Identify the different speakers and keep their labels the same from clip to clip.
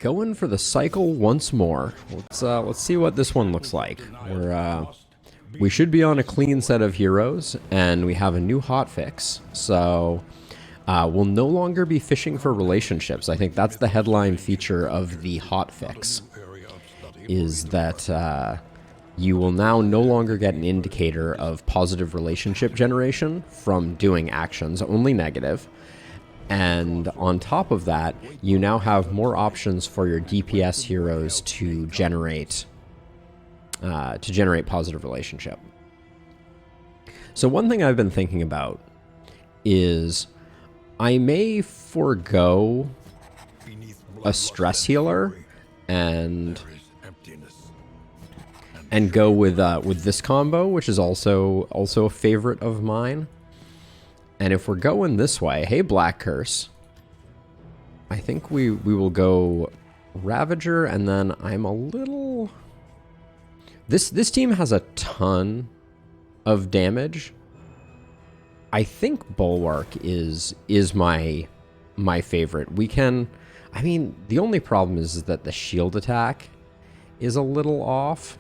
Speaker 1: Going for the cycle once more. Let's see what this one looks like. We should be on a clean set of heroes, and we have a new hotfix. So we'll no longer be fishing for relationships. I think that's the headline feature of the hotfix, is that you will now no longer get an indicator of positive relationship generation from doing actions, only negative. And on top of that, you now have more options for your DPS heroes to generate positive relationship. So one thing I've been thinking about is I may forego a stress healer and go with this combo, which is also a favorite of mine. And if we're going this way, hey, Black Curse, I think we will go Ravager, and then I'm a little... This team has a ton of damage. I think Bulwark is my favorite. We can... I mean, the only problem is that the shield attack is a little off.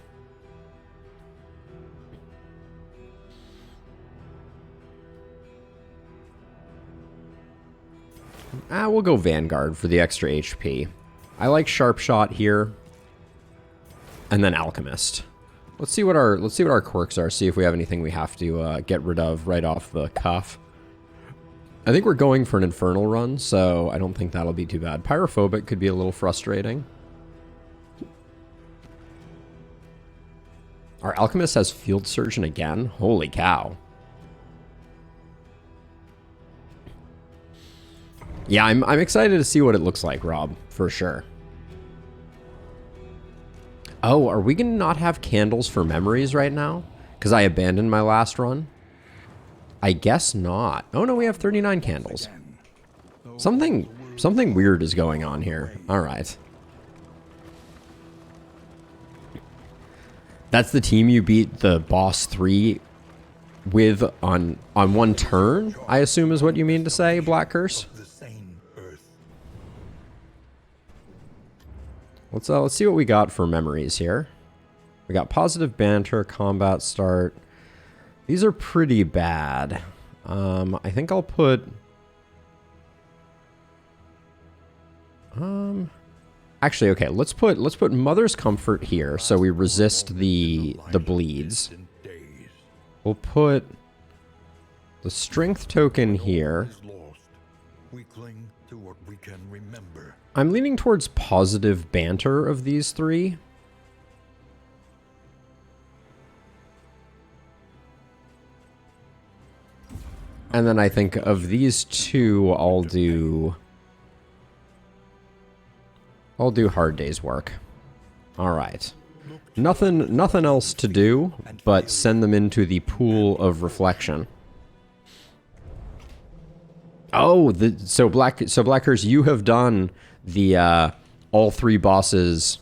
Speaker 1: We'll go Vanguard for the extra HP. I like Sharp Shot here, and then Alchemist. Let's see what our quirks are. See if we have anything we have to get rid of right off the cuff. I think we're going for an Infernal run, so I don't think that'll be too bad. Pyrophobic could be a little frustrating. Our Alchemist has Field Surgeon again. Holy cow! Yeah, I'm excited to see what it looks like, Rob, for sure. Oh, are we going to not have candles for memories right now? Because I abandoned my last run? I guess not. Oh no, we have 39 candles. Something weird is going on here. All right. That's the team you beat the boss 3 with on one turn, I assume is what you mean to say, Black Curse? Let's see what we got for memories here. We got positive banter, combat start. These are pretty bad. I think I'll put... Actually, okay, let's put Mother's Comfort here, so we resist the bleeds. We'll put the Strength token here. I'm leaning towards positive banter of these three. And then I think of these two, I'll do Hard Day's Work. All right. Nothing else to do but send them into the pool of reflection. Oh, so Blackers, you have done the all 3 bosses,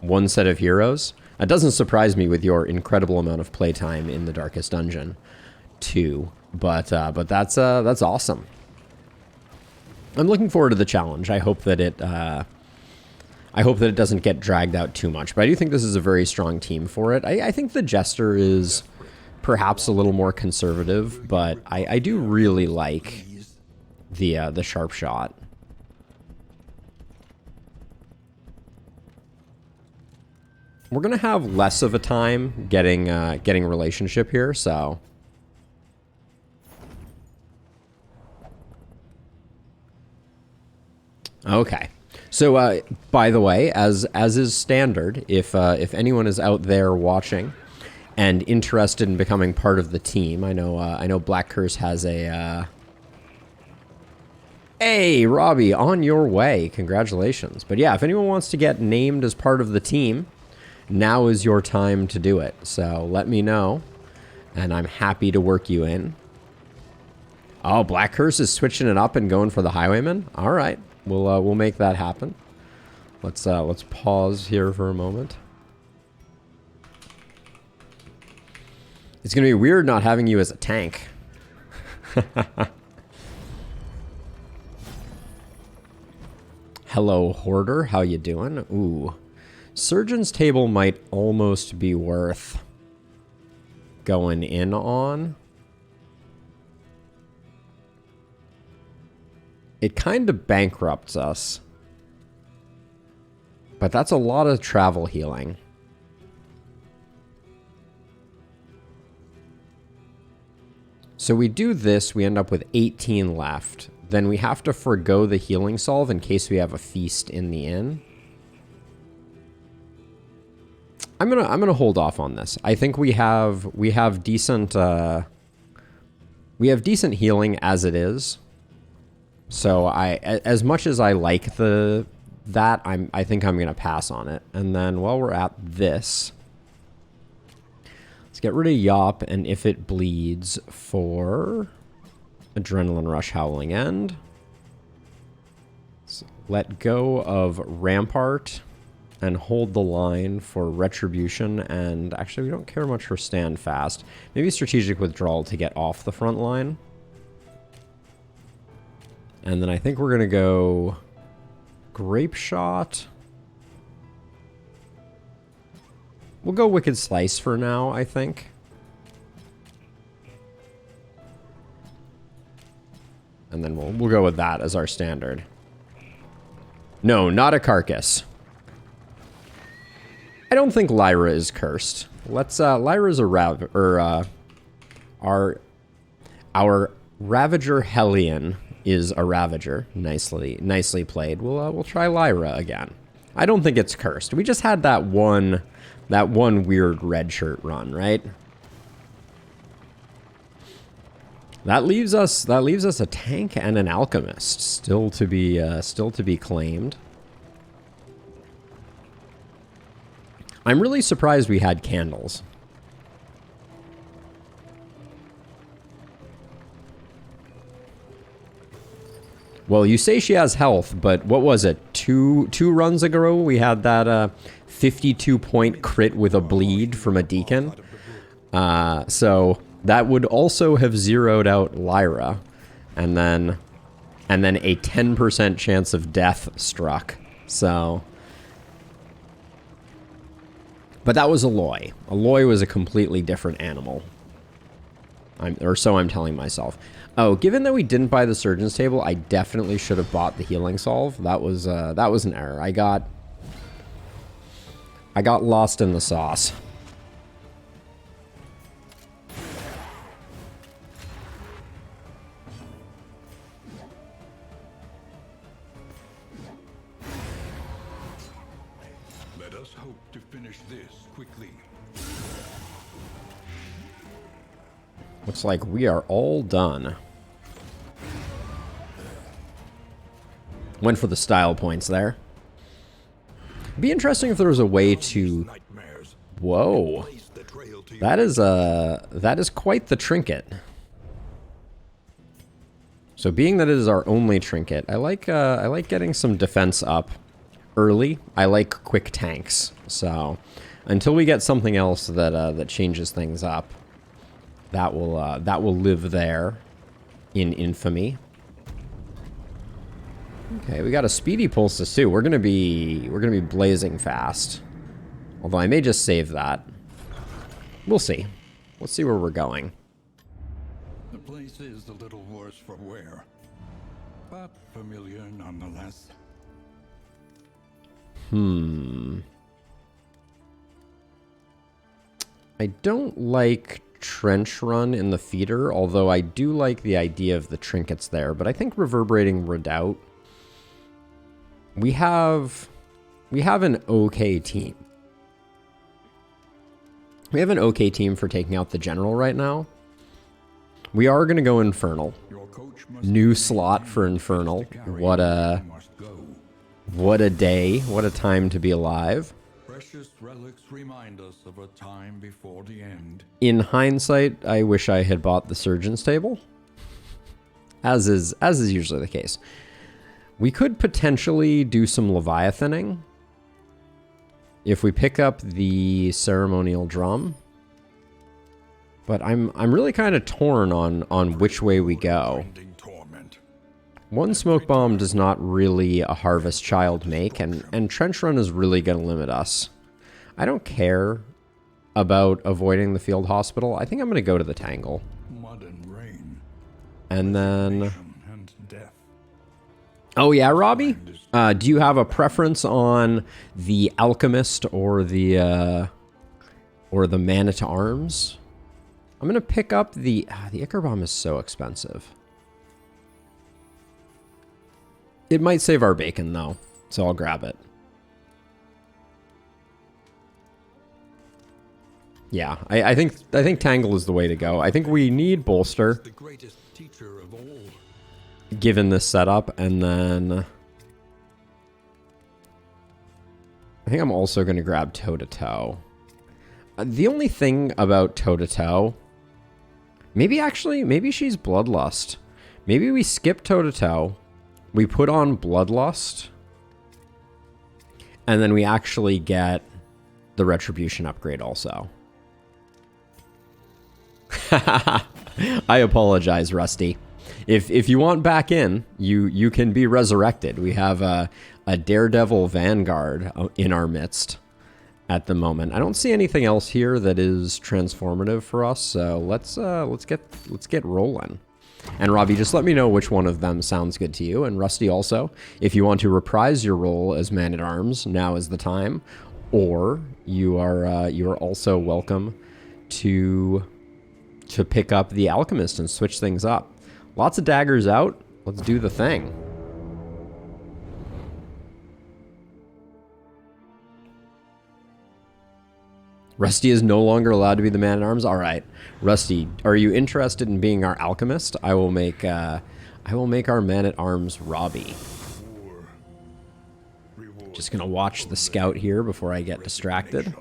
Speaker 1: 1 set of heroes. It doesn't surprise me with your incredible amount of playtime in the Darkest Dungeon, too. But that's awesome. I'm looking forward to the challenge. I hope that it doesn't get dragged out too much. But I do think this is a very strong team for it. I think the Jester is perhaps a little more conservative, but I do really like the Sharp Shot. We're gonna have less of a time getting relationship here, so. Okay. So, by the way, as is standard, if anyone is out there watching and interested in becoming part of the team, I know Black Curse has a. Hey, Robbie, on your way. Congratulations. But yeah, if anyone wants to get named as part of the team, now is your time to do it. So let me know, and I'm happy to work you in. Oh, Black Curse is switching it up and going for the Highwayman. All right, we'll make that happen. Let's pause here for a moment. It's gonna be weird not having you as a tank. Hello, Hoarder. How you doing? Ooh. Surgeon's Table might almost be worth going in on. It kind of bankrupts us. But that's a lot of travel healing. So we do this, we end up with 18 left. Then we have to forgo the healing solve in case we have a feast in the inn. I'm gonna hold off on this. I think we have decent healing as it is. So as much as I like that, I think I'm gonna pass on it. And then while we're at this, let's get rid of Yop, and if it bleeds for Adrenaline Rush Howling End. Let's let go of Rampart and hold the line for Retribution, and actually we don't care much for Stand Fast. Maybe Strategic Withdrawal to get off the front line. And then I think we're gonna go Grape Shot. We'll go Wicked Slice for now, I think. And then we'll go with that as our standard. No, not a Carcass. I don't think Lyra is cursed. Let's Lyra's a our Ravager Hellion is a Ravager. Nicely played. We'll try Lyra again. I don't think it's cursed. We just had that one weird red shirt run, right? That leaves us a tank and an alchemist still to be claimed. I'm really surprised we had candles. Well, you say she has health, but what was it? Two runs ago we had that 52-point crit with a bleed from a deacon. So that would also have zeroed out Lyra, and then a 10% chance of death struck. So, but that was Aloy. Aloy was a completely different animal. Or so I'm telling myself. Oh, given that we didn't buy the Surgeon's Table, I definitely should have bought the healing solve. That was an error. I got lost in the sauce.
Speaker 2: Let us hope to finish this quickly.
Speaker 1: Looks like we are all done. Went for the style points there. Be interesting if there was a way to... Whoa. That is quite the trinket. So being that it is our only trinket, I like getting some defense up early. I like quick tanks. So until we get something else that changes things up, that will live there in infamy. Okay, we got a speedy poultice too. We're gonna be blazing fast. Although I may just save that. We'll see. Let's see where we're going.
Speaker 2: The place is a little worse for wear, but familiar nonetheless.
Speaker 1: I don't like Trench Run in the feeder, although I do like the idea of the trinkets there. But I think Reverberating Redoubt. We have an okay team. We have an okay team for taking out the general right now. We are going to go Infernal. New slot for Infernal. What a day. What a time to be alive.
Speaker 2: Precious relics remind us of a time before the end.
Speaker 1: In hindsight, I wish I had bought the Surgeon's Table. As is usually the case. We could potentially do some Leviathaning if we pick up the Ceremonial Drum. But I'm really kind of torn on which way we go. One smoke bomb does not really a Harvest Child make, and Trench Run is really going to limit us. I don't care about avoiding the field hospital. I think I'm going to go to the Tangle.
Speaker 2: Mud and rain.
Speaker 1: And then...
Speaker 2: And death.
Speaker 1: Oh yeah, Robbie? Do you have a preference on the Alchemist or the Man-at-Arms? I'm going to pick up the Ichor Bomb is so expensive. It might save our bacon, though, so I'll grab it. Yeah, I think Tangle is the way to go. I think we need Bolster,
Speaker 2: The greatest teacher of all.
Speaker 1: given this setup, and then... I think I'm also going to grab Toe-to-Toe. The only thing about Toe-to-Toe... Maybe she's Bloodlust. Maybe we skip Toe-to-Toe. We put on Bloodlust, and then we actually get the Retribution upgrade also. I apologize, Rusty. If you want back in, you can be resurrected. We have a Daredevil Vanguard in our midst at the moment. I don't see anything else here that is transformative for us, so let's get rolling. And Robbie, just let me know which one of them sounds good to you. And Rusty also, if you want to reprise your role as Man-at-Arms, now is the time. Or you are also welcome to pick up the Alchemist and switch things up. Lots of daggers out. Let's do the thing. Rusty is no longer allowed to be the Man-at-Arms. All right, Rusty, are you interested in being our Alchemist? I will make our Man-at-Arms Robbie. Just gonna watch the scout here before I get distracted.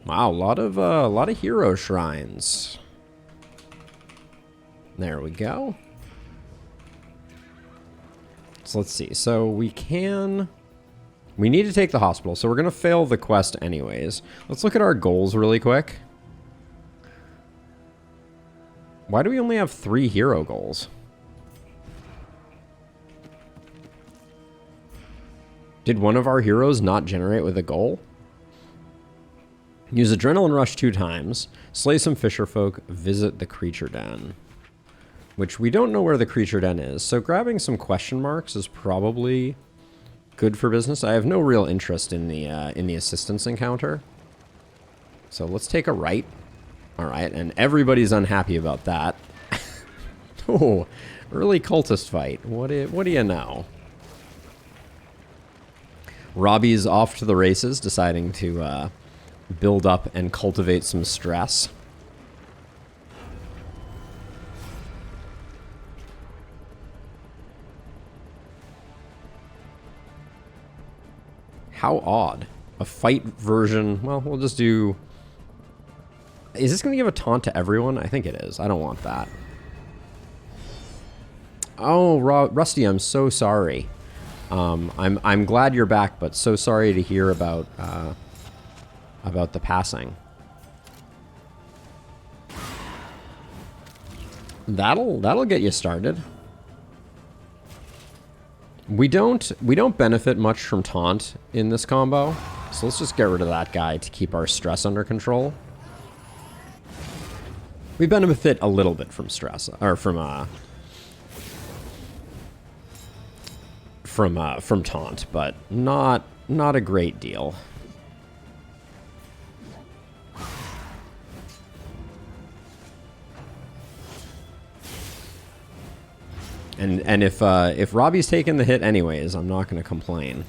Speaker 1: Wow, a lot of hero shrines. There we go. So let's see. So we need to take the hospital, so we're going to fail the quest anyways. Let's look at our goals really quick. Why do we only have 3 hero goals? Did one of our heroes not generate with a goal? Use Adrenaline Rush 2 times, slay some fisher folk, visit the creature den. Which we don't know where the creature den is, so grabbing some question marks is probably good for business. I have no real interest in the assistance encounter. So let's take a right. Alright, and everybody's unhappy about that. Oh, early cultist fight. What do you know? Robbie's off to the races, deciding to build up and cultivate some stress. How odd. A fight version. Well, we'll just do... Is this going to give a taunt to everyone? I think it is. I don't want that. Oh, Rusty, I'm so sorry. I'm glad you're back, but so sorry to hear about the passing. That'll get you started. We don't benefit much from taunt in this combo, so let's just get rid of that guy to keep our stress under control. We benefit a little bit from stress, or from taunt, but not a great deal. And if Robbie's taking the hit anyways, I'm not going to complain.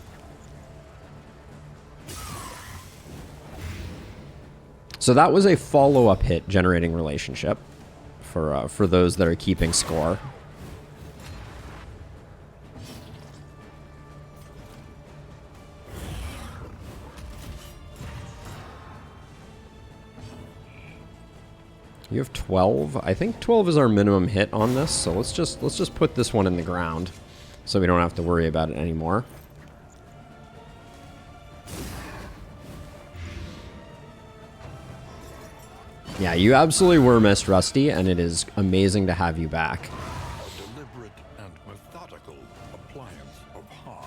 Speaker 1: So that was a follow-up hit generating relationship for those that are keeping score. You have 12. I think 12 is our minimum hit on this, so let's just put this one in the ground so we don't have to worry about it anymore. Yeah, you absolutely were missed, Rusty, and it is amazing to have you back.
Speaker 2: A deliberate methodical appliance of harm.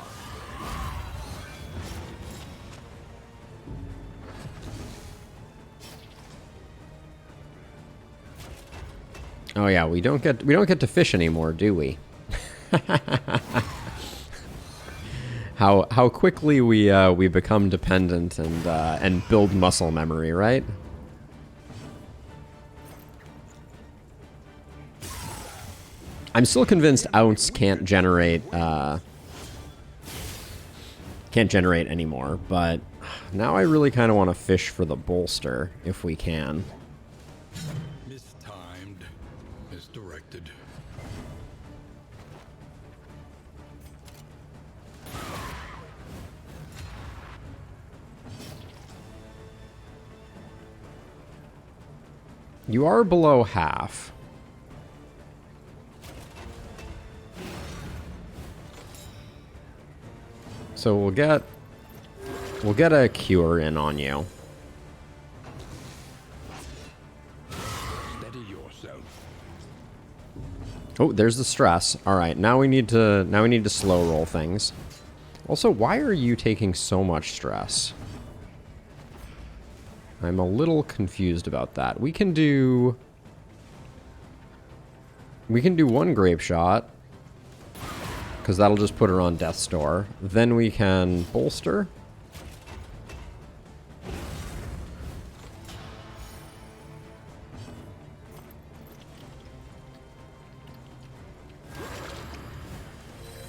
Speaker 1: Oh yeah, we don't get to fish anymore, do we? How quickly we become dependent and build muscle memory, right? I'm still convinced Ounce can't generate anymore, but now I really kind of want to fish for the bolster if we can.
Speaker 2: Mistimed, misdirected.
Speaker 1: You are below half. So we'll get a cure in on you.
Speaker 2: Steady yourself.
Speaker 1: Oh, there's the stress. All right, now we need to slow roll things. Also, why are you taking so much stress? I'm a little confused about that. We can do one grape shot, because that'll just put her on death's door. Then we can bolster.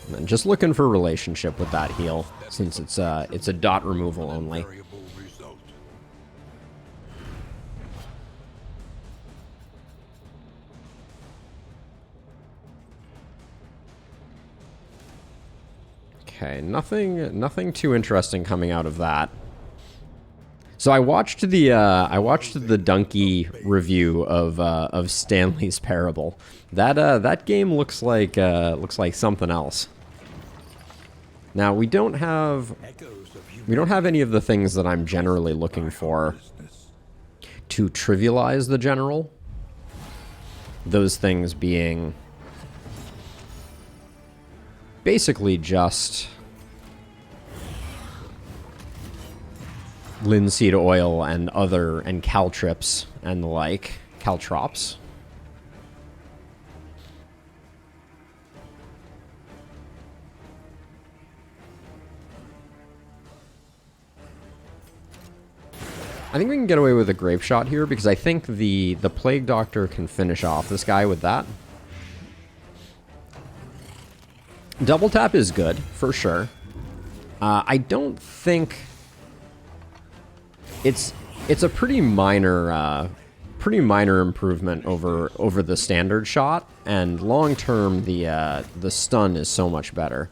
Speaker 1: And then just looking for relationship with that heal, since it's a dot removal only.
Speaker 2: Variable result.
Speaker 1: Okay, nothing too interesting coming out of that. So I watched the Donkey review of Stanley's Parable. That game looks like something else. Now we don't have any of the things that I'm generally looking for to trivialize the general. Those things being basically just linseed oil and caltrips and the like. Caltrops. I think we can get away with a grape shot here because I think the Plague Doctor can finish off this guy with that. Double tap is good, for sure. I don't think... It's a pretty minor improvement over the standard shot, and long term the stun is so much better.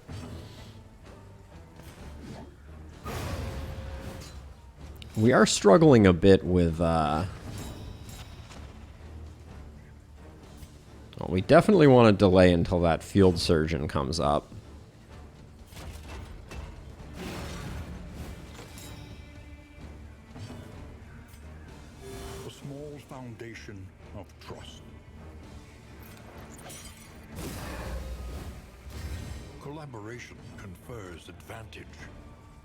Speaker 1: We are struggling a bit with well, we definitely want to delay until that field surgeon comes up.
Speaker 2: A small foundation of trust. Collaboration confers advantage.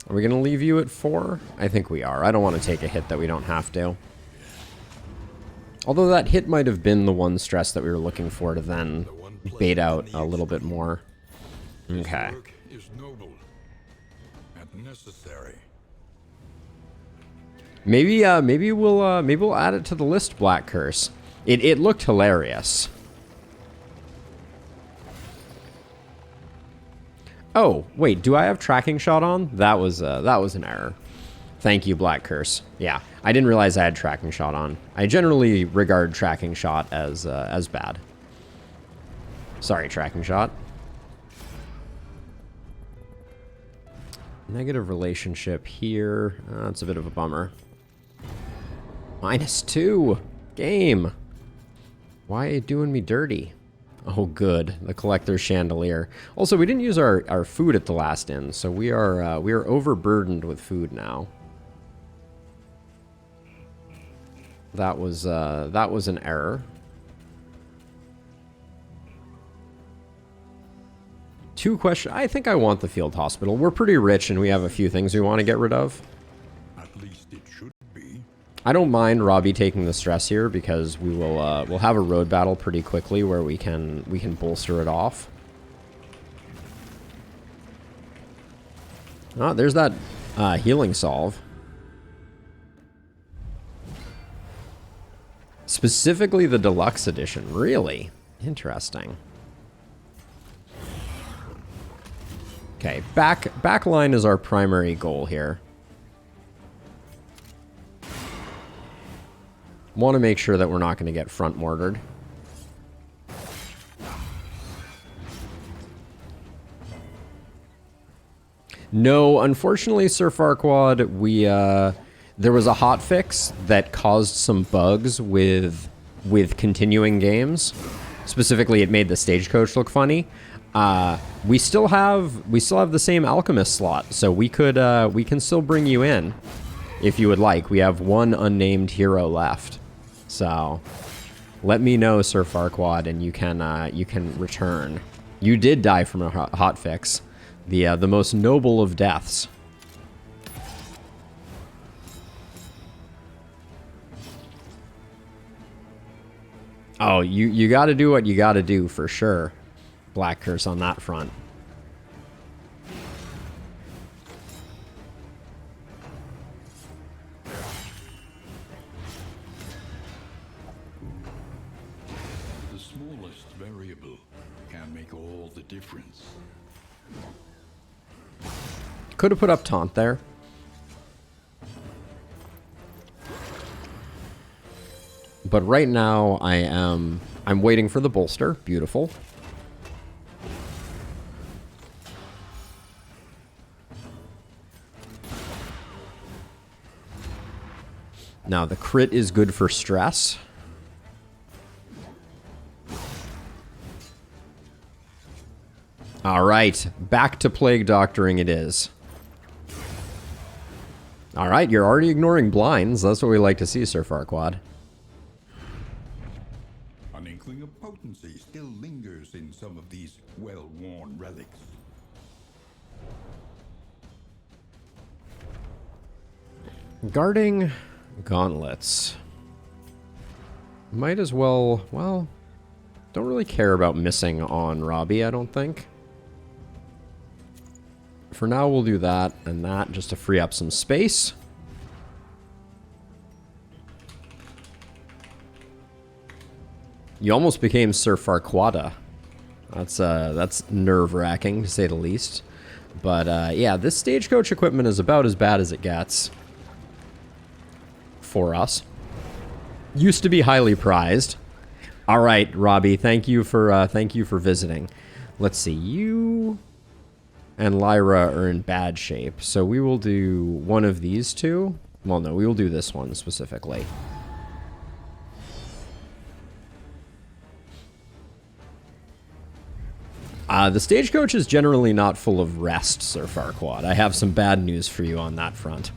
Speaker 1: Are we going to leave you at 4? I think we are. I don't want to take a hit that we don't have to. Although that hit might have been the one stress that we were looking for to then bait out a little bit more. Okay.
Speaker 2: This work is noble and necessary.
Speaker 1: Maybe we'll add it to the list, Black Curse. It looked hilarious. Oh, wait, do I have tracking shot on? That was an error. Thank you, Black Curse. Yeah, I didn't realize I had tracking shot on. I generally regard tracking shot as bad. Sorry, tracking shot. Negative relationship here. That's a bit of a bummer. -2. Game. Why are you doing me dirty? Oh, good. The Collector's Chandelier. Also, we didn't use our food at the last inn, so we are overburdened with food now. That was an error. Two questions. I think I want the field hospital. We're pretty rich and we have a few things we want to get rid of.
Speaker 2: At least it should be.
Speaker 1: I don't mind Robbie taking the stress here because we will we'll have a road battle pretty quickly where we can bolster it off. Oh, there's that healing solve. Specifically the deluxe edition. Really? Interesting. Okay, back line is our primary goal here. Want to make sure that we're not going to get front mortared. No, unfortunately, Sir Farquaad, we there was a hotfix that caused some bugs with continuing games. Specifically, it made the stagecoach look funny. We still have the same alchemist slot, so we can still bring you in if you would like. We have one unnamed hero left, so let me know, Sir Farquaad, and you can return. You did die from a hotfix, the most noble of deaths. Oh, you got to do what you got to do for sure. Black Curse on that front.
Speaker 2: The smallest variable can make all the difference.
Speaker 1: Could have put up taunt there. But right now I'm waiting for the bolster. Beautiful. Now, the crit is good for stress. All right, back to plague doctoring it is. All right, you're already ignoring blinds. That's what we like to see, Sir Farquaad.
Speaker 2: An inkling of potency still lingers in some of these well-worn relics.
Speaker 1: Guarding gauntlets. Might as well, don't really care about missing on Robbie, I don't think. For now, we'll do that and that just to free up some space. You almost became Sir Farquaada. That's nerve-wracking, to say the least. But, yeah, this stagecoach equipment is about as bad as it gets. For us. Used to be highly prized. All right, Robbie, thank you for visiting. Let's see, you and Lyra are in bad shape, so we will do one of these two. Well, no, we will do this one specifically. The stagecoach is generally not full of rest, Sir Farquaad. I have some bad news for you on that front.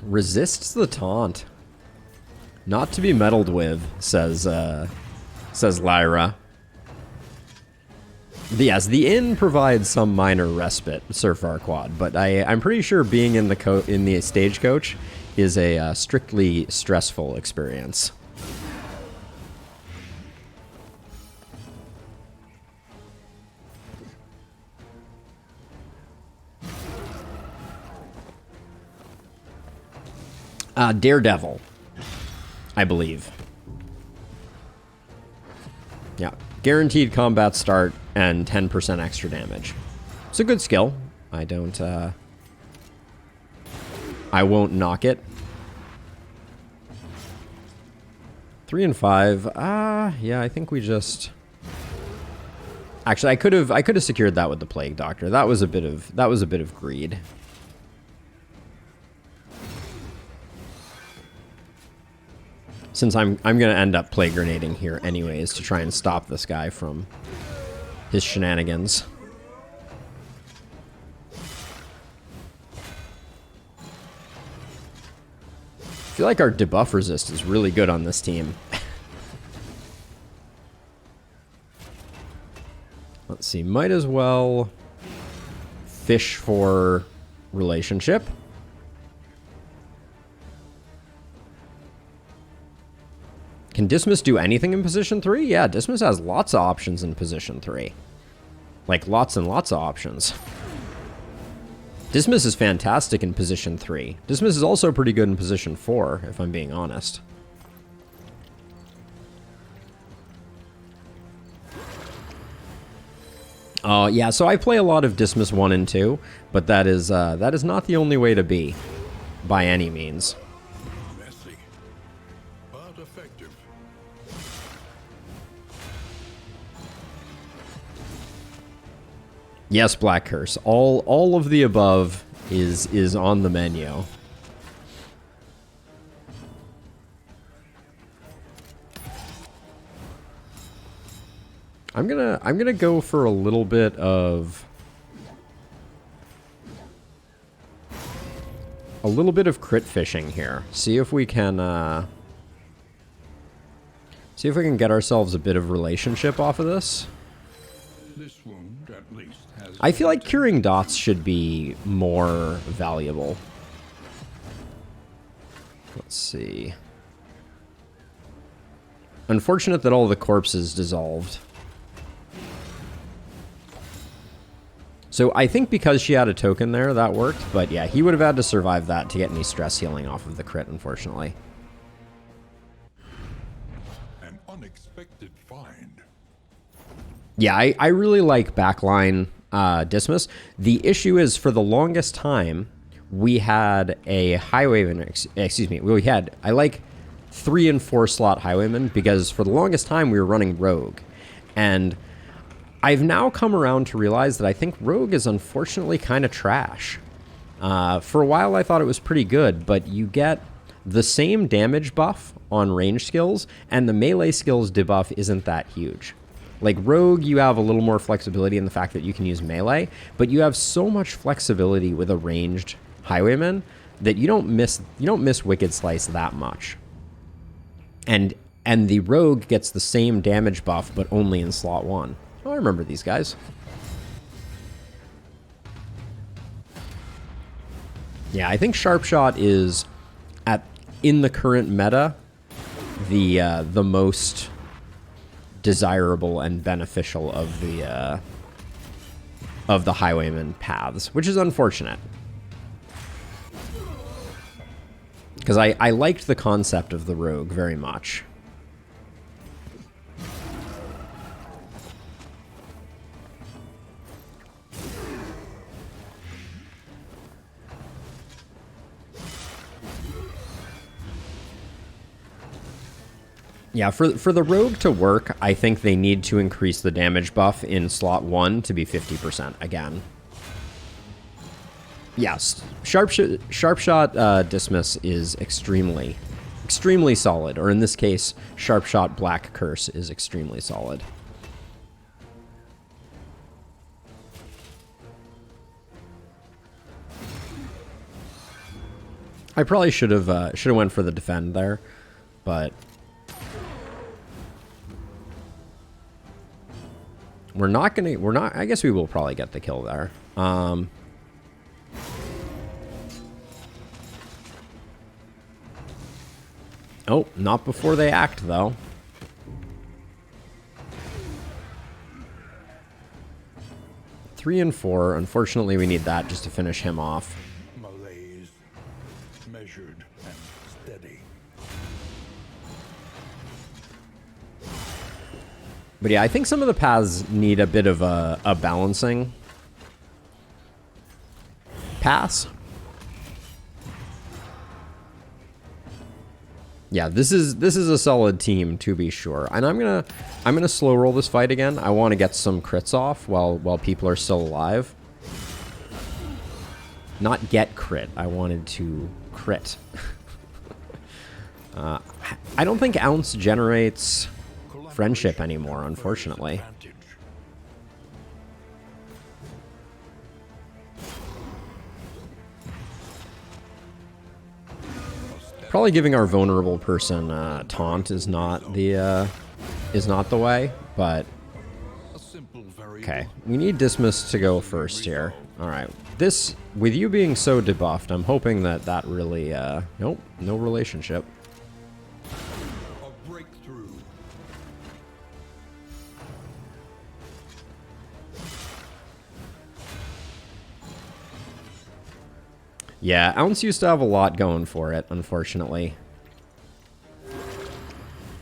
Speaker 1: Resists the taunt. Not to be meddled with, says Lyra. Yes, the inn provides some minor respite, Sir Farquaad, but I'm pretty sure being in the stagecoach is a strictly stressful experience. Daredevil, I believe. Yeah, guaranteed combat start and 10% extra damage. It's a good skill. I won't knock it. 3 and 5. Yeah, I think we just. Actually, I could have secured that with the Plague Doctor. That was a bit of greed. Since I'm going to end up plague grenading here anyways to try and stop this guy from his shenanigans. feel like our debuff resist is really good on this team. Let's see, might as well fish for relationship. Can Dismas do anything in position 3? Yeah, Dismas has lots of options in position 3. Like, lots and lots of options. Dismas is fantastic in position 3. Dismas is also pretty good in position 4, if I'm being honest. Yeah, so I play a lot of Dismas 1 and 2, but that is not the only way to be, by any means.
Speaker 2: Messy, but effective.
Speaker 1: Yes, Black Curse. All of the above is on the menu. I'm gonna go for a little bit of crit fishing here. See if we can get ourselves a bit of relationship off of this.
Speaker 2: This wound, at least, has.
Speaker 1: I feel like curing dots should be more valuable. Let's see. Unfortunate that all the corpses dissolved. So I think because she had a token there, that worked. But yeah, he would have had to survive that to get any stress healing off of the crit, unfortunately.
Speaker 2: An unexpected find.
Speaker 1: Yeah, I really like backline Dismas. The issue is, for the longest time, we had a Highwayman, excuse me, I like 3 and 4 slot Highwayman, because for the longest time we were running Rogue. And I've now come around to realize that I think Rogue is unfortunately kind of trash. For a while I thought it was pretty good, but you get the same damage buff on range skills, and the melee skills debuff isn't that huge. Like Rogue, you have a little more flexibility in the fact that you can use melee, but you have so much flexibility with a ranged Highwayman that you don't miss Wicked Slice that much. And the Rogue gets the same damage buff, but only in slot 1. Oh, I remember these guys. Yeah, I think Sharpshot is, in the current meta, the most desirable and beneficial of the Highwayman paths, which is unfortunate. Because I liked the concept of the Rogue very much. Yeah, for the Rogue to work, I think they need to increase the damage buff in slot 1 to be 50% again. Yes, Sharpshot Dismas is extremely solid, or in this case, Sharpshot Black Curse is extremely solid. I probably should have went for the defend there, but I guess we will probably get the kill there. Oh, not before they act, though. Three and 4. Unfortunately, we need that just to finish him off.
Speaker 2: Malaise, measured and steady.
Speaker 1: But yeah, I think some of the paths need a bit of a balancing pass. Yeah, this is a solid team, to be sure. And I'm gonna slow roll this fight again. I want to get some crits off while people are still alive. Not get crit. I wanted to crit. I don't think Ounce generates friendship anymore, unfortunately. Probably giving our vulnerable person taunt is not the way, but
Speaker 2: A simple variable.
Speaker 1: okay. We need Dismas to go first here. All right. This, with you being so debuffed, I'm hoping that really nope, no relationship.
Speaker 2: A breakthrough.
Speaker 1: Yeah, Ounce used to have a lot going for it, unfortunately.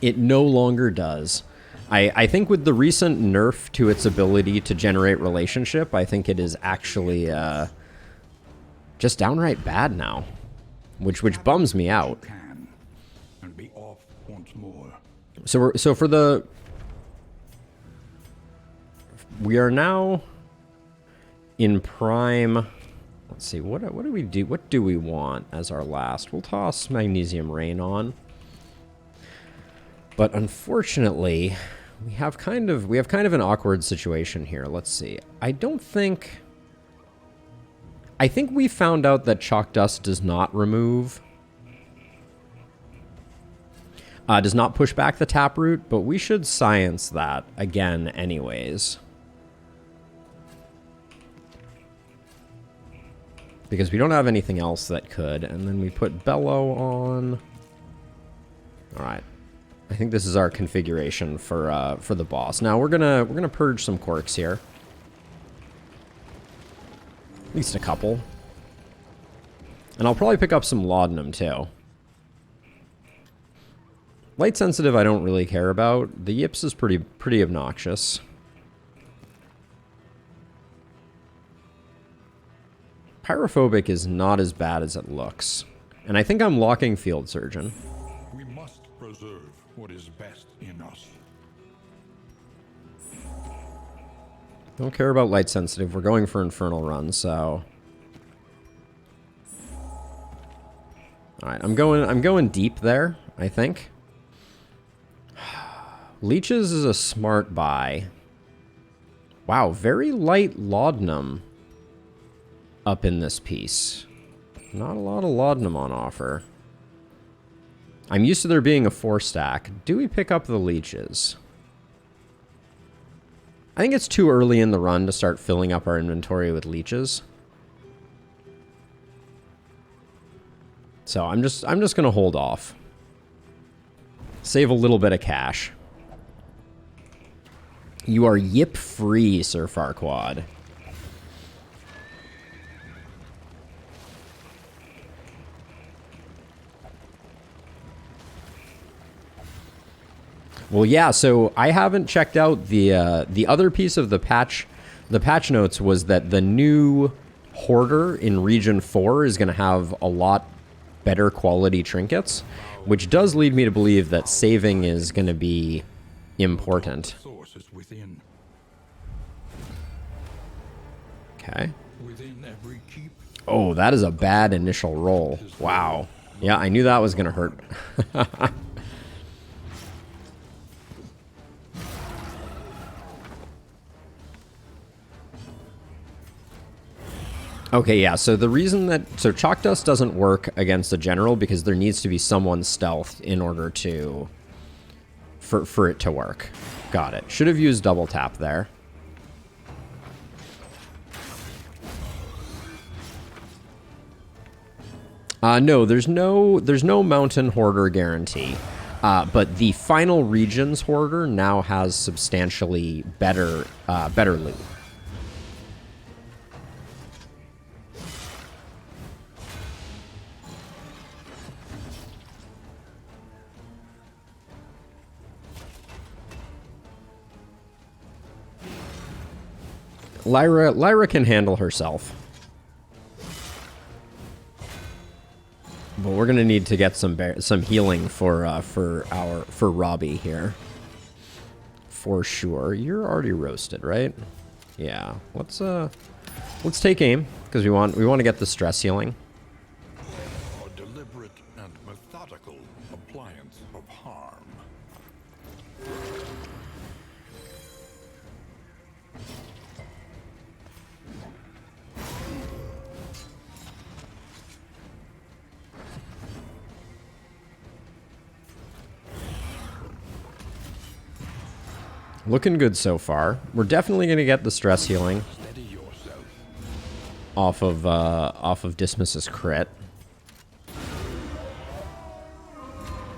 Speaker 1: It no longer does. I think with the recent nerf to its ability to generate relationship, I think it is actually just downright bad now, which bums me out.
Speaker 2: Can and be off once more.
Speaker 1: We are now in prime. Let's see, what do we do? What do we want as our last? We'll toss Magnesium Rain on. But unfortunately, we have kind of an awkward situation here. Let's see. I think we found out that Chalk Dust does not remove, does not push back the Taproot, but we should science that again anyways. Because we don't have anything else that could, and then we put Bellow on. All right. I think this is our configuration for the boss. Now we're gonna purge some quirks here. At least a couple. And I'll probably pick up some Laudanum too. Light sensitive I don't really care about. The Yips is pretty obnoxious. Pyrophobic is not as bad as it looks. And I think I'm locking Field Surgeon.
Speaker 2: We must preserve what is best in us.
Speaker 1: Don't care about light sensitive. We're going for Infernal Run, so. Alright, I'm going deep there, I think. Leeches is a smart buy. Wow, very light Laudanum up in this piece. Not a lot of Laudanum on offer. I'm used to there being a 4-stack. Do we pick up the Leeches? I think it's too early in the run to start filling up our inventory with Leeches. So I'm just gonna hold off. Save a little bit of cash. You are Yip free, Sir Farquaad. Well, yeah, so I haven't checked out the other piece of the patch. The patch notes was that the new Hoarder in Region 4 is going to have a lot better quality trinkets, which does lead me to believe that saving is going to be important.
Speaker 2: Source is within.
Speaker 1: Okay.
Speaker 2: Within every keep.
Speaker 1: Oh, that is a bad initial roll. Wow. Yeah, I knew that was going to hurt. Okay, yeah, so the reason that... So Chalk Dust doesn't work against the General because there needs to be someone stealth in order to... For it to work. Got it. Should have used double tap there. No, there's no Mountain Hoarder guarantee. But the Final Regions Hoarder now has substantially better loot. Lyra can handle herself. But we're gonna need to get some healing for Robbie here. For sure. You're already roasted, right? Yeah. Let's take aim because we want to get the stress healing.
Speaker 2: A deliberate and methodical appliance of harm.
Speaker 1: Looking good so far. We're definitely going to get the stress healing
Speaker 2: Steady yourself.
Speaker 1: off of Dismas's crit.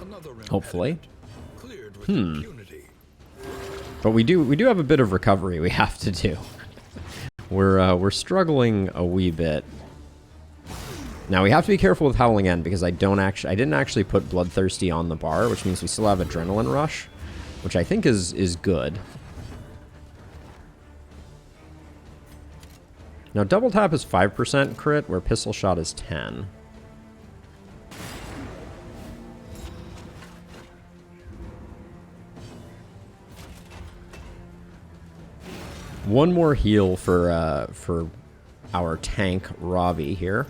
Speaker 2: Another
Speaker 1: Hopefully.
Speaker 2: impediment cleared with impunity.
Speaker 1: But we do have a bit of recovery we have to do. We're struggling a wee bit. Now we have to be careful with Howling End because I didn't actually put Bloodthirsty on the bar, which means we still have Adrenaline Rush, which I think is good. Now Double Tap is 5% crit, where Pistol Shot is 10. One more heal for our tank Ravi here.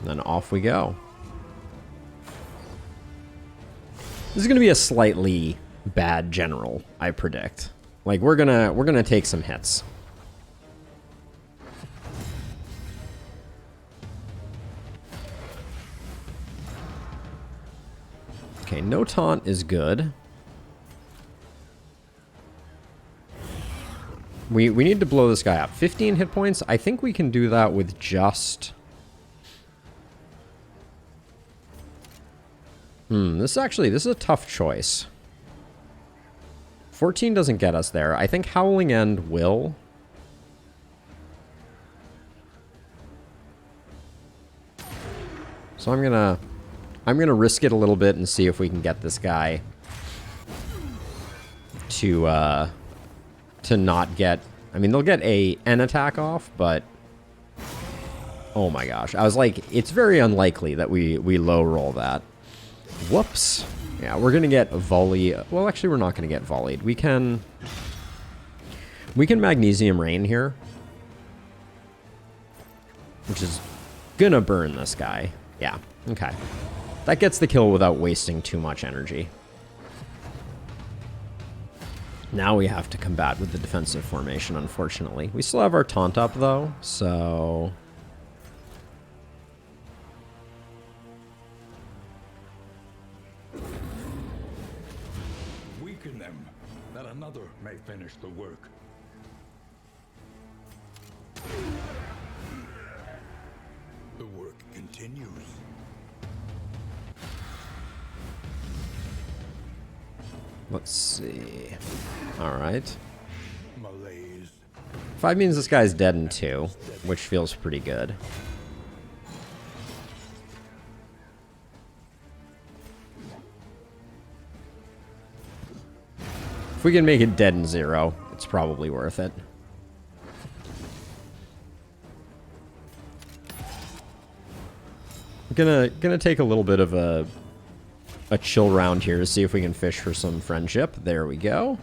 Speaker 1: And then off we go. This is going to be a slightly bad general, I predict. Like we're gonna take some hits. Okay, no taunt is good. We need to blow this guy up. 15 hit points. I think we can do that with just... this is a tough choice. 14 doesn't get us there. I think Howling End will. So I'm gonna risk it a little bit and see if we can get this guy to not get... I mean, they'll get an attack off, but... Oh my gosh. I was like, it's very unlikely that we low roll that. Whoops. Yeah, we're going to get a volley. Well, actually, we're not going to get volleyed. We can Magnesium Rain here, which is going to burn this guy. Yeah, okay. That gets the kill without wasting too much energy. Now we have to combat with the defensive formation, unfortunately. We still have our taunt up, though, so...
Speaker 2: Weaken them, that another may finish the work. The work continues.
Speaker 1: Let's see. Alright.
Speaker 2: Malaise.
Speaker 1: 5 means this guy's dead in 2, which feels pretty good. If we can make it dead in 0, it's probably worth it. I'm gonna take a little bit of a chill round here to see if we can fish for some friendship. There we go.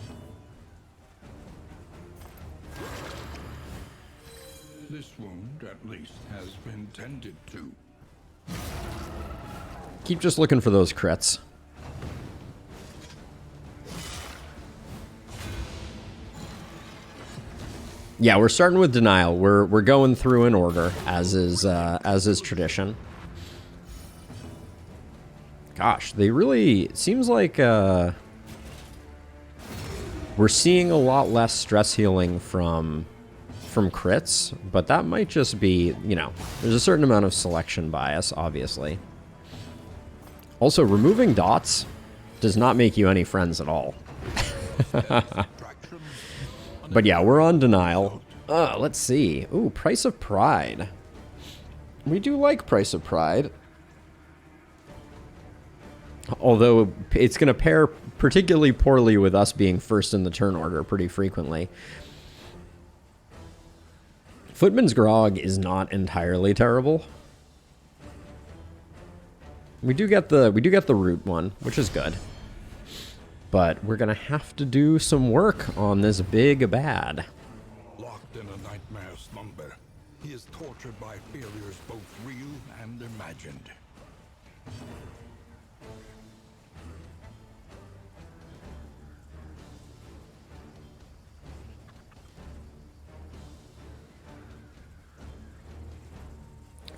Speaker 2: This wound, at least, has been tended to.
Speaker 1: Keep just looking for those crits. Yeah, we're starting with Denial. We're going through in order, as is tradition. Gosh, they really... It seems like we're seeing a lot less stress healing from crits, but that might just be, you know, there's a certain amount of selection bias, obviously. Also, removing dots does not make you any friends at all. But yeah, we're on Denial. Let's see. Ooh, Price of Pride. We do like Price of Pride. Although it's going to pair particularly poorly with us being first in the turn order pretty frequently. Footman's Grog is not entirely terrible. We do get the root one, which is good. But we're going to have to do some work on this big bad.
Speaker 2: Locked in a nightmare slumber, he is tortured by failures both real and imagined.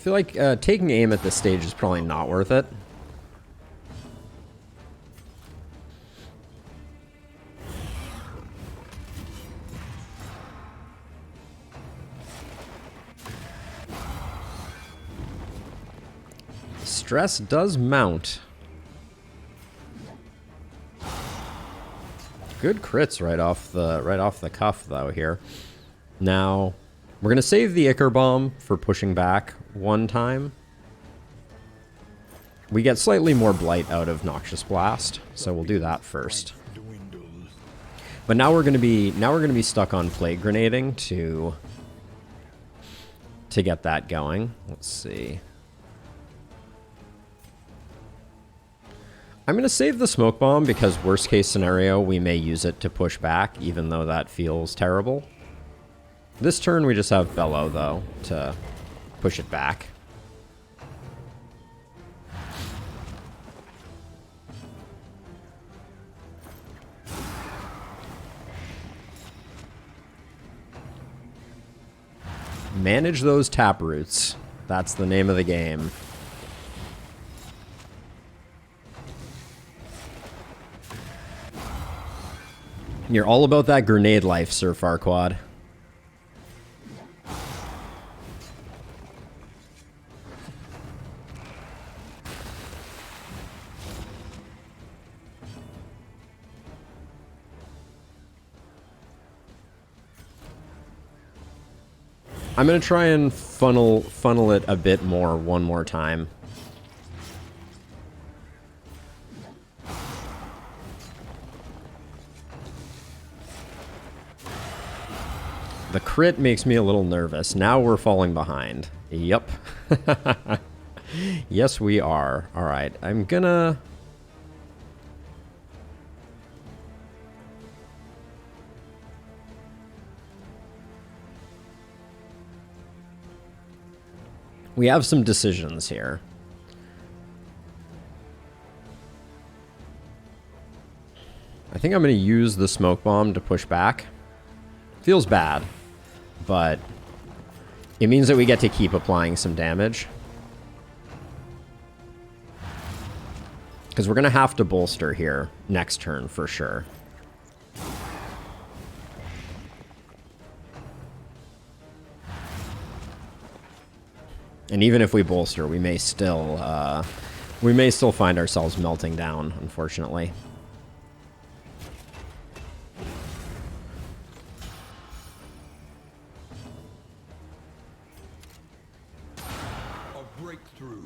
Speaker 1: feel like taking aim at this stage is probably not worth it. Stress does mount. Good crits right off the cuff though here. Now we're gonna save the Ichor Bomb for pushing back one time. We get slightly more blight out of Noxious Blast, so we'll do that first. But now we're gonna be stuck on Plague Grenading to get that going. Let's see. I'm going to save the Smoke Bomb because worst case scenario, we may use it to push back, even though that feels terrible. This turn we just have Bellow, though, to push it back. Manage those taproots. That's the name of the game. You're all about that grenade life, Sir Farquaad. I'm gonna try and funnel it a bit more one more time. The crit makes me a little nervous. Now we're falling behind. Yup. Yes, we are. All right, I'm gonna... We have some decisions here. I think I'm going to use the Smoke Bomb to push back. Feels bad, but it means that we get to keep applying some damage. Because we're going to have to bolster here next turn for sure. And even if we bolster, we may still find ourselves melting down, unfortunately.
Speaker 2: A breakthrough.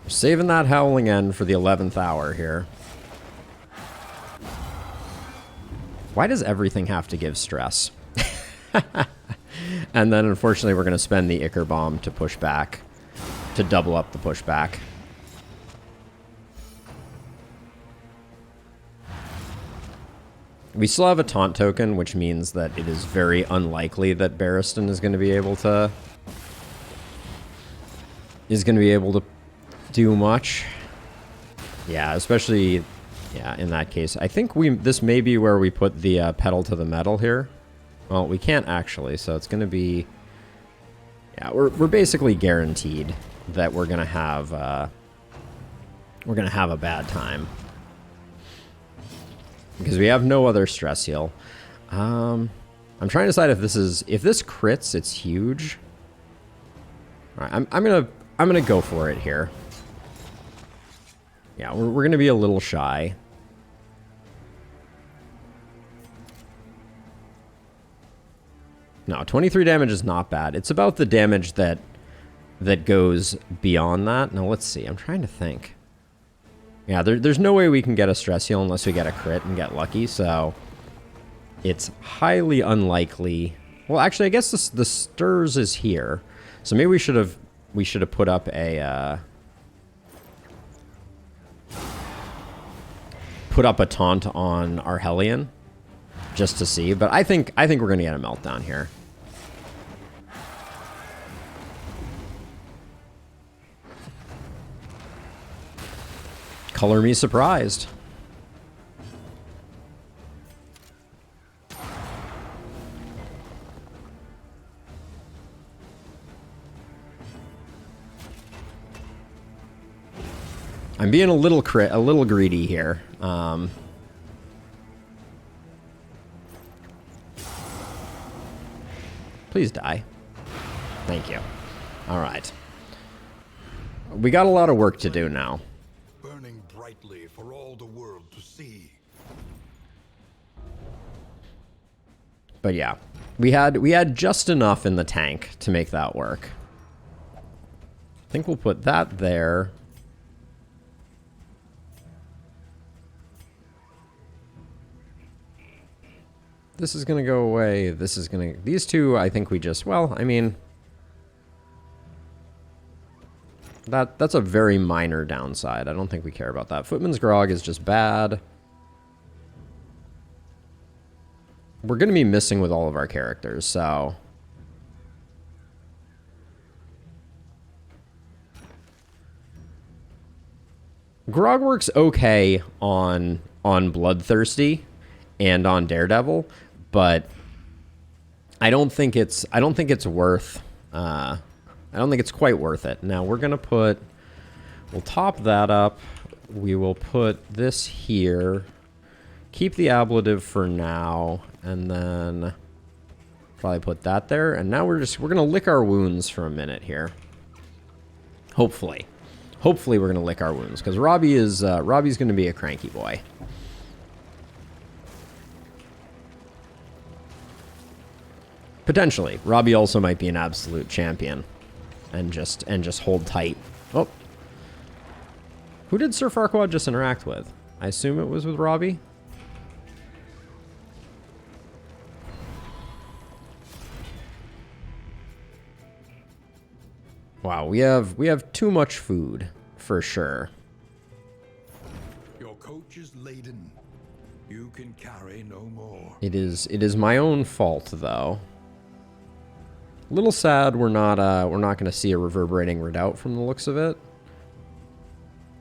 Speaker 1: Saving that Howling End for the 11th hour here. Why does everything have to give stress? And then, unfortunately, we're going to spend the Ichor Bomb to push back, to double up the pushback. We still have a taunt token, which means that it is very unlikely that Barristan is going to be able to do much. Yeah, especially. Yeah, in that case. I think this may be where we put the pedal to the metal here. Well, we can't actually, so it's going to be... Yeah, we're basically guaranteed that we're going to have a bad time. Because we have no other stress heal. I'm trying to decide if this crits, it's huge. All right, I'm gonna go for it here. Yeah, we're going to be a little shy. No, 23 damage is not bad. It's about the damage that goes beyond that. Now, let's see. I'm trying to think. Yeah, there's no way we can get a stress heal unless we get a crit and get lucky, so it's highly unlikely. Well, actually, I guess the stirs is here. So maybe we should have put up a... put up a taunt on our Hellion just to see, but I think we're gonna get a meltdown here. Color me surprised. I'm being a little greedy here. Please die. Thank you. All right. We got a lot of work to do now.
Speaker 2: Burning brightly for all the world to see.
Speaker 1: But yeah, we had just enough in the tank to make that work. I think we'll put that there. This is gonna go away. This is gonna... These two, I think we just... Well, I mean... That's a very minor downside. I don't think we care about that. Footman's Grog is just bad. We're gonna be missing with all of our characters, so... Grog works okay on Bloodthirsty and on Daredevil, but I don't think it's worth I don't think it's quite worth it. Now we're gonna we'll top that up. We will put this here. Keep the ablative for now, and then probably put that there. And now we're gonna lick our wounds for a minute here. Hopefully we're gonna lick our wounds, because Robbie's gonna be a cranky boy. Potentially. Robbie also might be an absolute champion. And just hold tight. Oh. Who did Sir Farquaad just interact with? I assume it was with Robbie. Wow, we have too much food, for sure.
Speaker 2: Your coach is laden. You can carry no more.
Speaker 1: It is my own fault, though. A little sad we're not going to see a reverberating redoubt from the looks of it.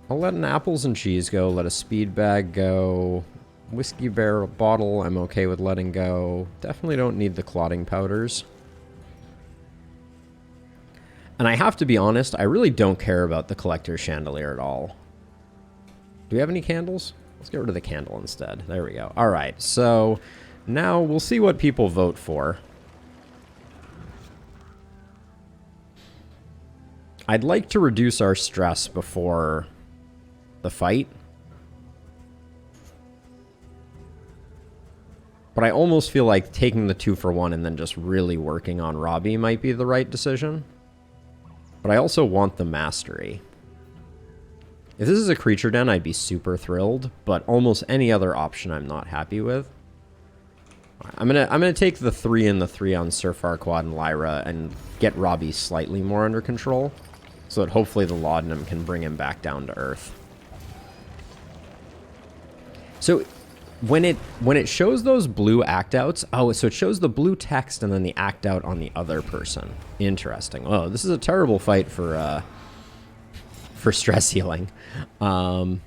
Speaker 1: I'll let an apples and cheese go, let a speed bag go. Whiskey barrel bottle I'm okay with letting go. Definitely don't need the clotting powders. And I have to be honest, I really don't care about the collector's chandelier at all. Do we have any candles? Let's get rid of the candle instead. There we go. All right, so now we'll see what people vote for. I'd like to reduce our stress before the fight. But I almost feel like taking the 2-for-1 and then just really working on Robbie might be the right decision. But I also want the mastery. If this is a creature den, I'd be super thrilled, but almost any other option I'm not happy with. I'm gonna take the 3 and the 3 on Sir Farquaad and Lyra and get Robbie slightly more under control, so that hopefully the laudanum can bring him back down to earth. So when it shows those blue act outs, oh, so it shows the blue text and then the act out on the other person. Interesting. Oh, this is a terrible fight for stress healing. I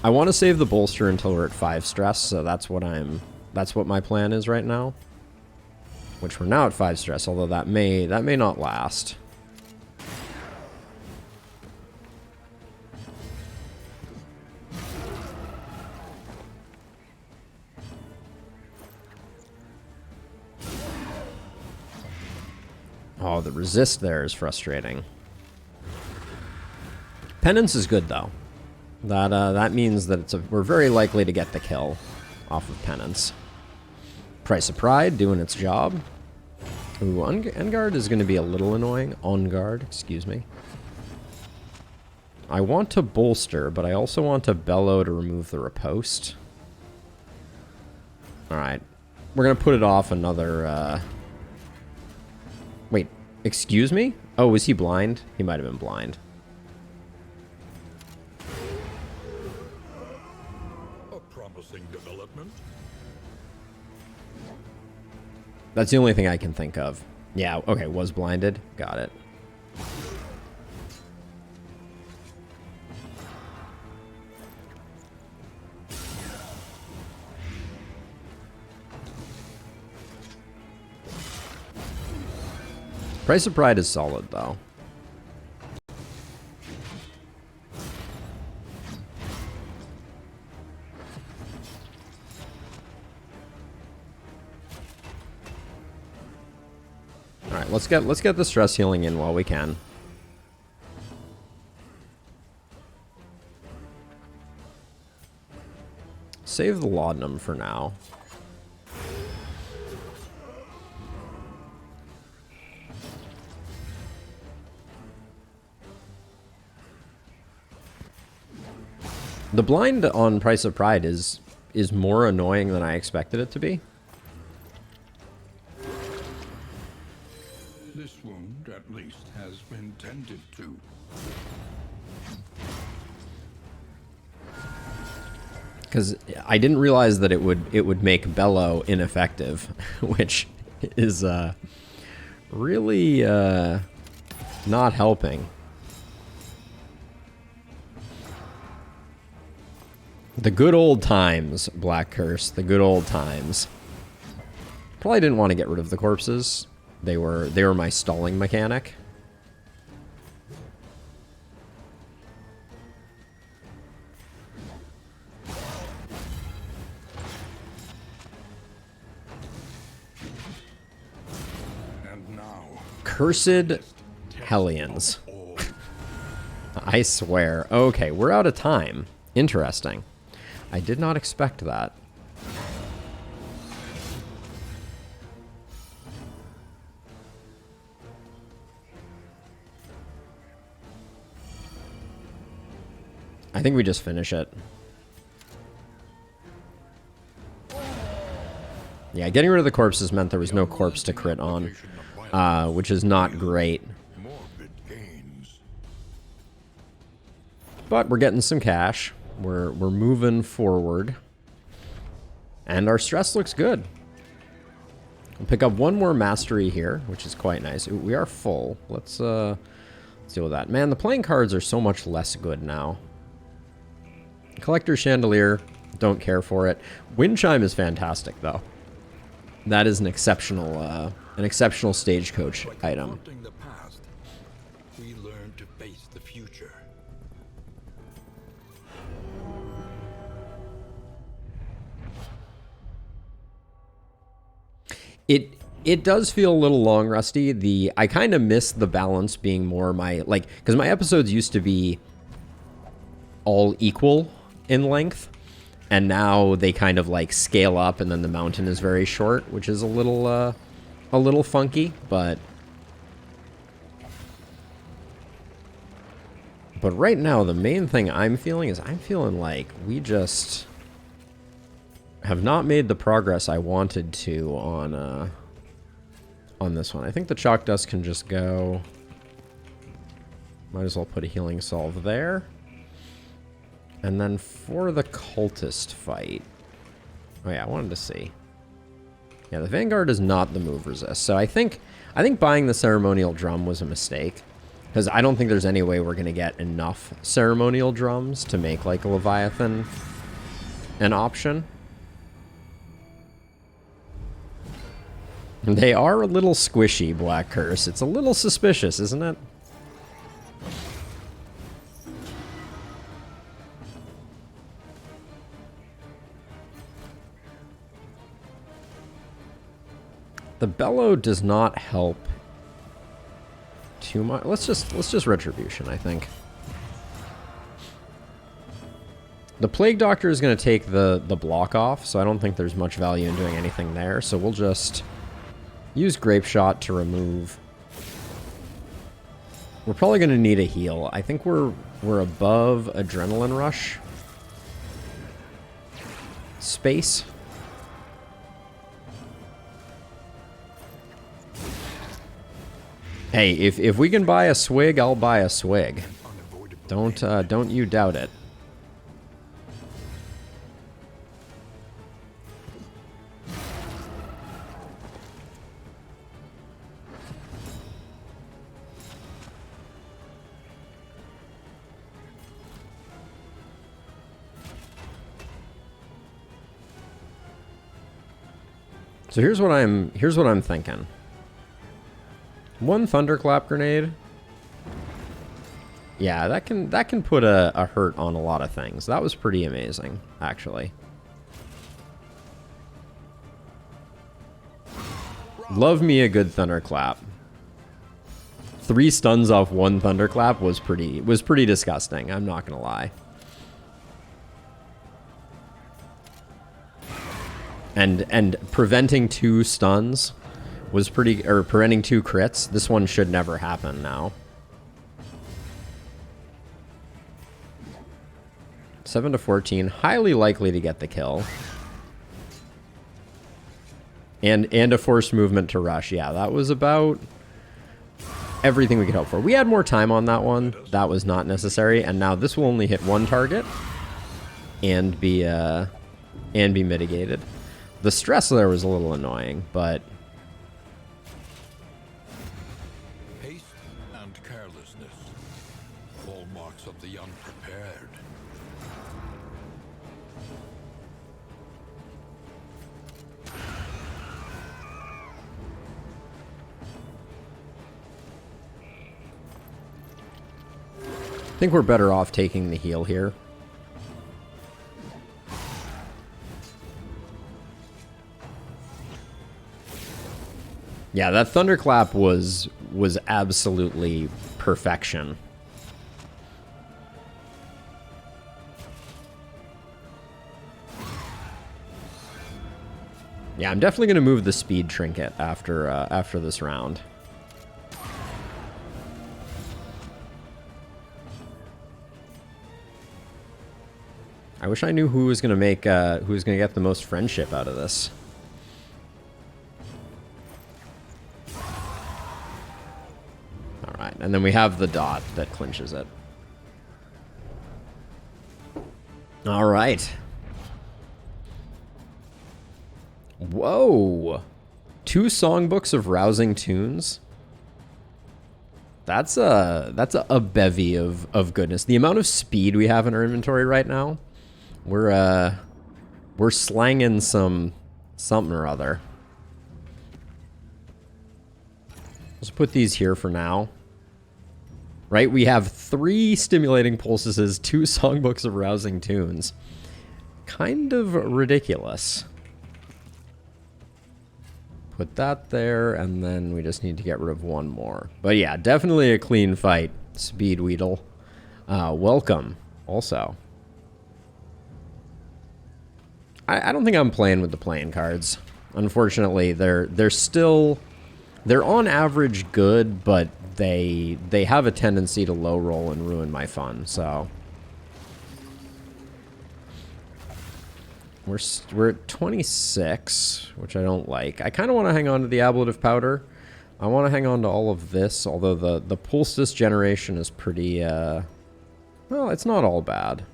Speaker 1: want to save the bolster until we're at 5 stress, so that's what my plan is right now. Which we're now at 5 stress, although that may not last. Oh, the resist there is frustrating. Penance is good though. That means that we're very likely to get the kill off of Penance. Price of Pride doing its job. Ooh, Engard is going to be a little annoying. On guard, excuse me. I want to bolster, but I also want to bellow to remove the riposte. Alright. We're going to put it off another... Wait, excuse me? Oh, was he blind? He might have been blind.
Speaker 2: A promising development.
Speaker 1: That's the only thing I can think of. Yeah, okay, was blinded. Got it. Price of Pride is solid, though. right, let's get the stress healing in while we can. Save the laudanum for now. The blind on Price of Pride is more annoying than I expected it to be.
Speaker 2: This wound, at least, has been tended to.
Speaker 1: Because I didn't realize that it would make Bellow ineffective, which is really not helping. The good old times, Black Curse. The good old times. Probably didn't want to get rid of the corpses. They were my stalling mechanic.
Speaker 2: And now,
Speaker 1: Cursed Hellions. I swear. Okay, we're out of time. Interesting. I did not expect that. I think we just finish it. Yeah, getting rid of the corpses meant there was no corpse to crit on, which is not great.
Speaker 2: morbid gains.
Speaker 1: But we're getting some cash. We're moving forward. And our stress looks good. We'll pick up one more mastery here, which is quite nice. Ooh, we are full. Let's deal with that. Man, the playing cards are so much less good now. Collector Chandelier, don't care for it. Wind Chime is fantastic, though. That is an exceptional stagecoach item.
Speaker 2: Confronting the past, we learn to face the future.
Speaker 1: It does feel a little long, Rusty. I kind of miss the balance being more my, like, because my episodes used to be all equal in length, and now they kind of like scale up, and then the mountain is very short, which is a little funky, but right now the main thing I'm feeling like we just have not made the progress I wanted to on this one. I think the chalk dust can just go. Might as well put a healing salve there. And then for the cultist fight. Oh yeah, I wanted to see. Yeah, the Vanguard is not the move resist. So I think buying the ceremonial drum was a mistake. Because I don't think there's any way we're going to get enough ceremonial drums to make like a Leviathan an option. They are a little squishy, Black Curse. It's a little suspicious, isn't it? The bellow does not help too much. Let's just retribution, I think. The Plague Doctor is going to take the block off, so I don't think there's much value in doing anything there. So we'll just use Grape Shot to remove. We're probably going to need a heal. I think we're above Adrenaline Rush space. Hey, if we can buy a swig, I'll buy a swig. Don't you doubt it. So here's what I'm thinking. One Thunderclap grenade. Yeah, that can put a hurt on a lot of things. That was pretty amazing, actually. Love me a good Thunderclap. 3 stuns off 1 thunderclap was pretty disgusting. I'm not gonna lie. And preventing 2 stuns was pretty, or preventing 2 crits. This one should never happen now. 7 to 14, highly likely to get the kill. And a forced movement to rush. Yeah, that was about everything we could hope for. We had more time on that one. That was not necessary. And now this will only hit 1 target and be mitigated. The stress there was a little annoying, but
Speaker 2: Haste and carelessness, hallmarks of the unprepared.
Speaker 1: I think we're better off taking the heal here. Yeah, that thunderclap was absolutely perfection. Yeah, I'm definitely going to move the speed trinket after this round. I wish I knew who was going to make who was going to get the most friendship out of this. All right, and then we have the dot that clinches it. All right. Whoa. 2 songbooks of rousing tunes. That's a bevy of goodness. The amount of speed we have in our inventory right now, we're slanging something or other. Let's put these here for now. Right, we have 3 stimulating pulses, 2 songbooks of rousing tunes. Kind of ridiculous. Put that there, and then we just need to get rid of 1 more. But yeah, definitely a clean fight, Speed Weedle. Welcome, also. I don't think I'm playing with the playing cards. Unfortunately, they're on average good, but they have a tendency to low roll and ruin my fun. So we're at 26, which I don't like. I kind of want to hang on to the ablative powder. I want to hang on to all of this, although the pulse generation is pretty well, it's not all bad.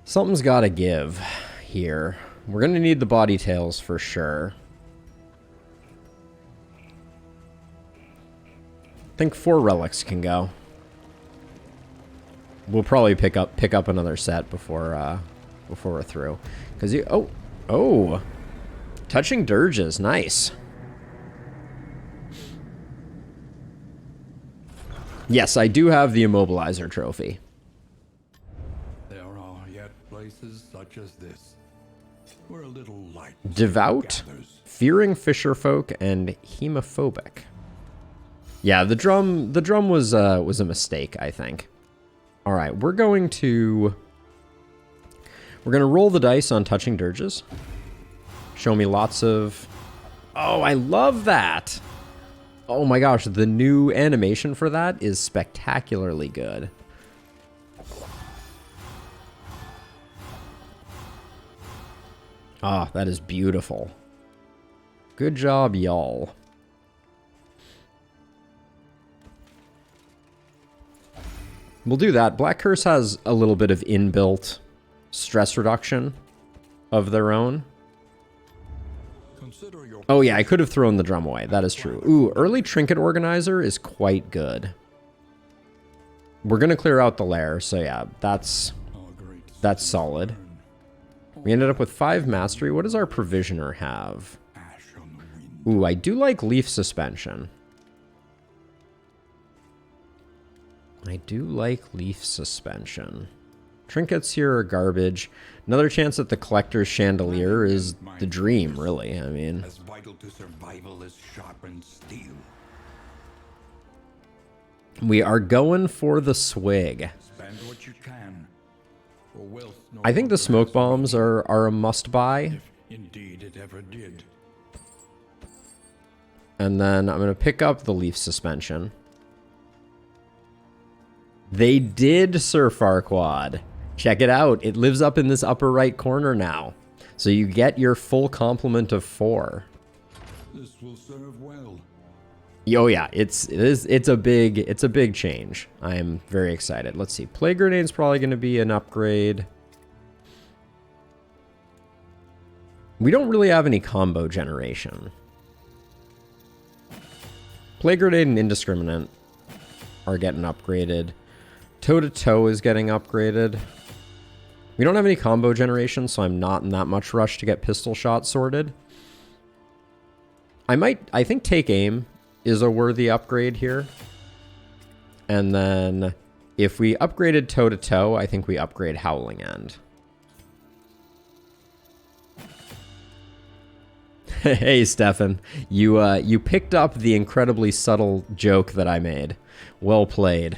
Speaker 1: Something's got to give here. We're going to need the body tails for sure. I think 4 relics can go. We'll probably pick up another set before we're through. Cause oh, touching dirges, nice. Yes, I do have the immobilizer trophy.
Speaker 2: There are yet places such as this, where a little light
Speaker 1: Devout,
Speaker 2: gathers.
Speaker 1: fearing fisherfolk, and hemophobic. Yeah, the drum was a mistake, I think. All right, we're gonna roll the dice on touching dirges. Show me lots of. Oh, I love that. Oh my gosh, the new animation for that is spectacularly good. Ah, that is beautiful. Good job, y'all. We'll do that. Black Curse has a little bit of inbuilt stress reduction of their own.
Speaker 2: Consider your
Speaker 1: Oh yeah, I could have thrown the drum away. That is true. Ooh, early Trinket Organizer is quite good. We're going to clear out the lair, so yeah, that's solid. We ended up with 5 Mastery. What does our Provisioner have?
Speaker 2: ash on the wind.
Speaker 1: Ooh, I do like Leaf Suspension. I do like Leaf Suspension. Trinkets here are garbage. Another chance at the Collector's Chandelier is the dream, really. I mean,
Speaker 2: As vital to survival as sharpened steel.
Speaker 1: We are going for the swig.
Speaker 2: Spend what you can. For wealth no
Speaker 1: I think the
Speaker 2: longer
Speaker 1: smoke
Speaker 2: has
Speaker 1: bombs are a must-buy.
Speaker 2: Indeed, it ever did.
Speaker 1: And then I'm going to pick up the leaf suspension. They did Sir Farquaad. Check it out. It lives up in this upper right corner now. So you get your full complement of 4.
Speaker 2: This will serve well.
Speaker 1: Oh yeah, it's a big change. I am very excited. Let's see. Plague Grenade's probably going to be an upgrade. We don't really have any combo generation. Plague Grenade and Indiscriminate are getting upgraded. Toe-to-toe is getting upgraded. We don't have any combo generation, so I'm not in that much rush to get pistol shot sorted. I think Take Aim is a worthy upgrade here. And then if we upgraded toe-to-toe, I think we upgrade Howling End. Hey, Stefan. You picked up the incredibly subtle joke that I made. Well played.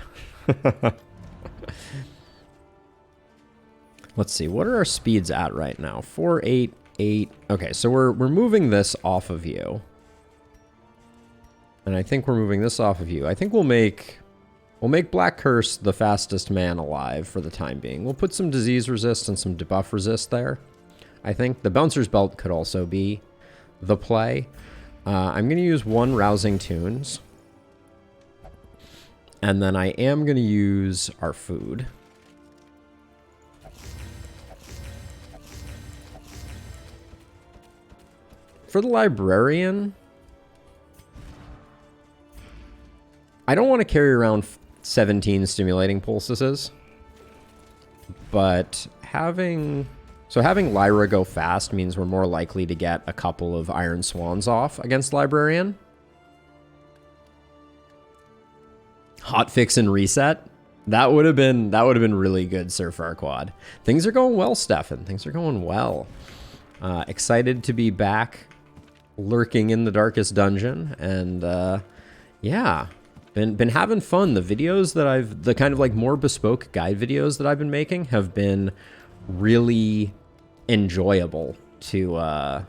Speaker 1: Let's see. What are our speeds at right now? 4, 8, 8. Okay, so we're moving this off of you. And I think we're moving this off of you. I think we'll make Black Curse the fastest man alive for the time being. We'll put some disease resist and some debuff resist there. I think the Bouncer's Belt could also be the play. I'm going to use 1 Rousing Tunes. And then I am going to use our food. For the Librarian, I don't want to carry around 17 Stimulating Pulses, but having Lyra go fast means we're more likely to get a couple of Iron Swans off against Librarian. Hotfix and reset. That would have been really good, Sir Farquaad. Things are going well, Stefan. Things are going well. Excited to be back lurking in the darkest dungeon, and yeah, been having fun. The videos that the kind of like more bespoke guide videos that I've been making have been really enjoyable to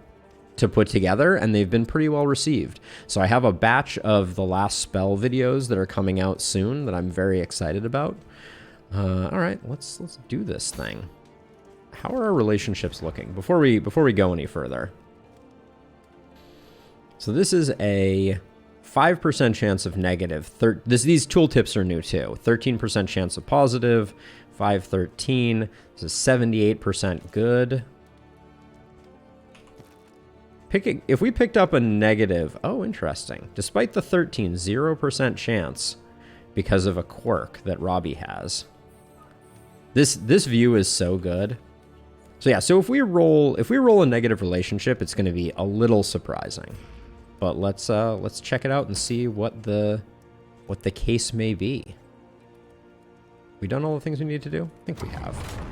Speaker 1: put together, and they've been pretty well received. So I have a batch of the last spell videos that are coming out soon that I'm very excited about. All right, let's do this thing. How are our relationships looking before we go any further? So this is a 5% chance of negative. These tooltips are new too. 13% chance of positive. 513. This is 78% good. If we picked up a negative, oh, interesting. Despite the 13, 0% chance because of a quirk that Robbie has. This view is so good. So yeah, so if we roll a negative relationship, it's going to be a little surprising. But let's check it out and see what the case may be. We done all the things we need to do? I think we have.